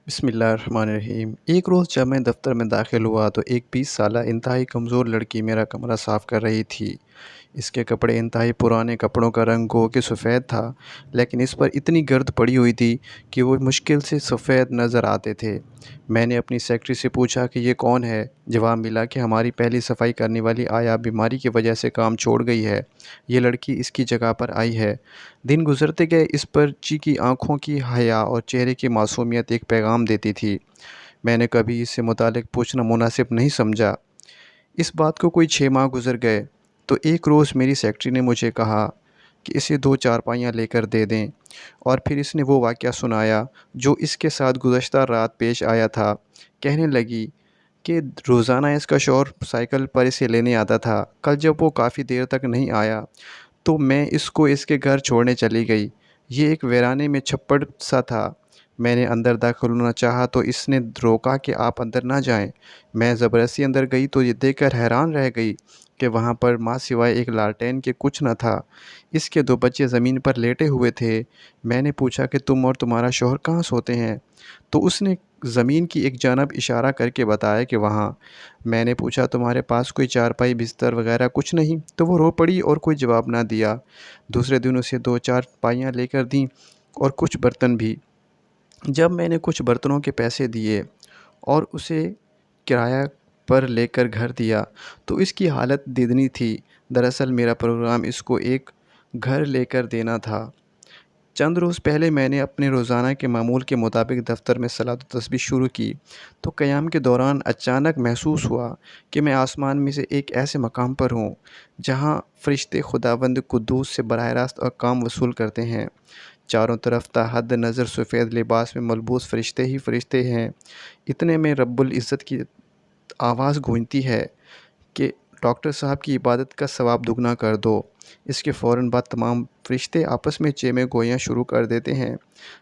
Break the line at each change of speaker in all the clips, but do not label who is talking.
بسم اللہ الرحمن الرحیم۔ ایک روز جب میں دفتر میں داخل ہوا تو ایک 20 سالہ انتہائی کمزور لڑکی میرا کمرہ صاف کر رہی تھی۔ اس کے کپڑے انتہائی پرانے کپڑوں کا رنگ گو کہ سفید تھا، لیکن اس پر اتنی گرد پڑی ہوئی تھی کہ وہ مشکل سے سفید نظر آتے تھے۔ میں نے اپنی سیکرٹری سے پوچھا کہ یہ کون ہے؟ جواب ملا کہ ہماری پہلی صفائی کرنے والی آیا بیماری کی وجہ سے کام چھوڑ گئی ہے، یہ لڑکی اس کی جگہ پر آئی ہے۔ دن گزرتے گئے، اس بچی کی آنکھوں کی حیا اور چہرے کی معصومیت ایک پیغام دیتی تھی۔ میں نے کبھی اس سے متعلق پوچھنا مناسب نہیں سمجھا۔ اس بات کو کوئی 6 ماہ گزر گئے تو ایک روز میری سیکرٹری نے مجھے کہا کہ اسے 2 چارپائیاں لے کر دے دیں، اور پھر اس نے وہ واقعہ سنایا جو اس کے ساتھ گزشتہ رات پیش آیا تھا۔ کہنے لگی کہ روزانہ اس کا شوہر سائیکل پر اسے لینے آتا تھا۔ کل جب وہ کافی دیر تک نہیں آیا تو میں اس کو اس کے گھر چھوڑنے چلی گئی۔ یہ ایک ویرانے میں چھپڑ سا تھا۔ میں نے اندر داخل ہونا چاہا تو اس نے روکا کہ آپ اندر نہ جائیں۔ میں زبردستی اندر گئی تو یہ دیکھ کر حیران رہ گئی کہ وہاں پر ماں سوائے ایک لالٹین کے کچھ نہ تھا۔ اس کے 2 بچے زمین پر لیٹے ہوئے تھے۔ میں نے پوچھا کہ تم اور تمہارا شوہر کہاں سوتے ہیں؟ تو اس نے زمین کی ایک جانب اشارہ کر کے بتایا کہ وہاں۔ میں نے پوچھا تمہارے پاس کوئی چارپائی بستر وغیرہ کچھ نہیں؟ تو وہ رو پڑی اور کوئی جواب نہ دیا۔ دوسرے دن اسے 2 چارپائیاں لے کر دیں اور کچھ برتن بھی۔ جب میں نے کچھ برتنوں کے پیسے دیے اور اسے کرایہ پر لے کر گھر دیا تو اس کی حالت دیدنی تھی۔ دراصل میرا پروگرام اس کو ایک گھر لے کر دینا تھا۔ چند روز پہلے میں نے اپنے روزانہ کے معمول کے مطابق دفتر میں صلاۃ و تسبیح شروع کی تو قیام کے دوران اچانک محسوس ہوا کہ میں آسمان میں سے ایک ایسے مقام پر ہوں جہاں فرشتے خداوند قدوس سے براہ راست احکام وصول کرتے ہیں۔ چاروں طرف تا حد نظر سفید لباس میں ملبوس فرشتے ہی فرشتے ہیں۔ اتنے میں رب العزت کی آواز گونجتی ہے کہ ڈاکٹر صاحب کی عبادت کا ثواب دگنا کر دو۔ اس کے فوراً بعد تمام فرشتے آپس میں چیمے گوئیاں شروع کر دیتے ہیں۔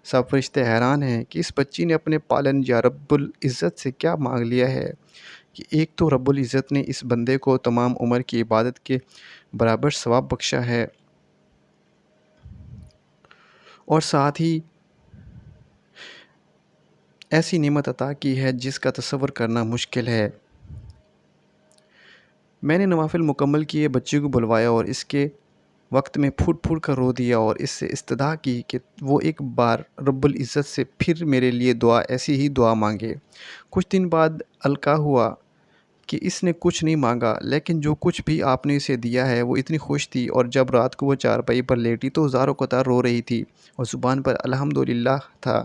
سب فرشتے حیران ہیں کہ اس بچی نے اپنے پالن یا رب العزت سے کیا مانگ لیا ہے کہ ایک تو رب العزت نے اس بندے کو تمام عمر کی عبادت کے برابر ثواب بخشا ہے، اور ساتھ ہی ایسی نعمت عطا کی ہے جس کا تصور کرنا مشکل ہے۔ میں نے نوافل مکمل کیے، بچی کو بلوایا اور اس کے وقت میں پھوٹ پھوٹ کر رو دیا اور اس سے استدعا کی کہ وہ ایک بار رب العزت سے پھر میرے لیے ایسی ہی دعا مانگے۔ کچھ دن بعد القاء ہوا کہ اس نے کچھ نہیں مانگا، لیکن جو کچھ بھی آپ نے اسے دیا ہے وہ اتنی خوش تھی، اور جب رات کو وہ چارپائی پر لیٹی تو زار و قطار رو رہی تھی اور زبان پر الحمدللہ تھا۔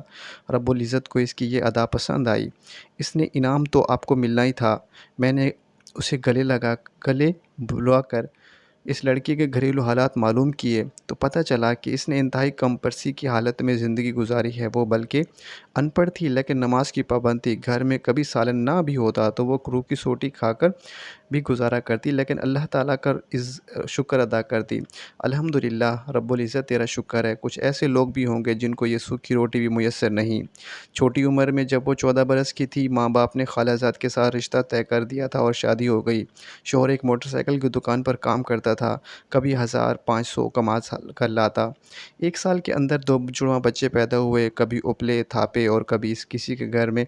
رب العزت کو اس کی یہ ادا پسند آئی۔ اس نے انعام تو آپ کو ملنا ہی تھا۔ میں نے اسے گلے بلوا کر اس لڑکی کے گھریلو حالات معلوم کیے تو پتہ چلا کہ اس نے انتہائی کم پرسی کی حالت میں زندگی گزاری ہے۔ وہ بلکہ ان پڑھ تھی لیکن نماز کی پابند تھی۔ گھر میں کبھی سالن نہ بھی ہوتا تو وہ روح کی سوٹی کھا کر بھی گزارا کرتی، لیکن اللہ تعالیٰ کا شکر ادا کرتی۔ الحمدللہ رب العزت تیرا شکر ہے۔ کچھ ایسے لوگ بھی ہوں گے جن کو یہ سوکھی روٹی بھی میسر نہیں۔ چھوٹی عمر میں جب وہ 14 برس کی تھی، ماں باپ نے خالہ زاد کے ساتھ رشتہ طے کر دیا تھا اور شادی ہو گئی۔ شوہر ایک موٹر سائیکل کی دکان پر کام کرتا تھا، کبھی 1500 کما کر لاتا۔ 1 سال کے اندر 2 جڑواں بچے پیدا ہوئے، کبھی ابلے تھاپے اور کبھی کسی کے گھر میں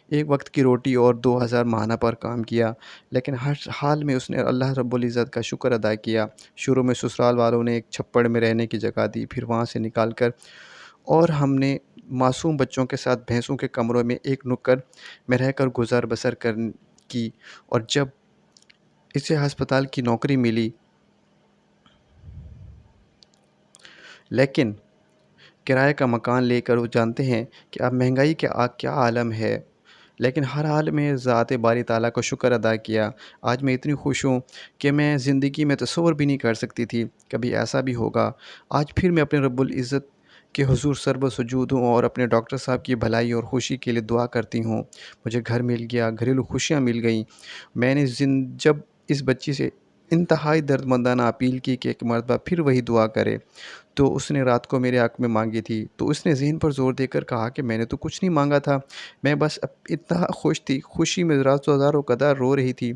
ایک وقت کی روٹی اور 2000 ماہانہ پر کام کیا، لیکن ہر حال میں اس نے اللہ رب العزت کا شکر ادا کیا۔ شروع میں سسرال والوں نے ایک چھپڑ میں رہنے کی جگہ دی، پھر وہاں سے نکال کر اور ہم نے معصوم بچوں کے ساتھ بھینسوں کے کمروں میں ایک نکڑ میں رہ کر گزر بسر کی، اور جب اسے ہسپتال کی نوکری ملی، لیکن کرائے کا مکان لے کر وہ جانتے ہیں کہ اب مہنگائی کا کیا عالم ہے، لیکن ہر حال میں ذات باری تعالیٰ کا شکر ادا کیا۔ آج میں اتنی خوش ہوں کہ میں زندگی میں تصور بھی نہیں کر سکتی تھی کبھی ایسا بھی ہوگا۔ آج پھر میں اپنے رب العزت کے حضور سرب سجود ہوں اور اپنے ڈاکٹر صاحب کی بھلائی اور خوشی کے لیے دعا کرتی ہوں۔ مجھے گھر مل گیا، گھریلو خوشیاں مل گئیں۔ میں نے جب اس بچی سے انتہائی درد مندانہ اپیل کی کہ ایک مرتبہ پھر وہی دعا کرے تو اس نے رات کو میرے حق میں مانگی تھی، تو اس نے ذہن پر زور دے کر کہا کہ میں نے تو کچھ نہیں مانگا تھا، میں بس اتنا خوش تھی، خوشی میں رات و ہزاروں قدر رو رہی تھی۔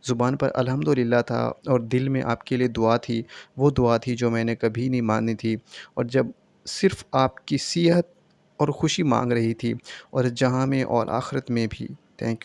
زبان پر الحمدللہ تھا اور دل میں آپ کے لیے دعا تھی، وہ دعا تھی جو میں نے کبھی نہیں مانی تھی، اور جب صرف آپ کی صحت اور خوشی مانگ رہی تھی، اور جہاں میں اور آخرت میں بھی۔ Thank you.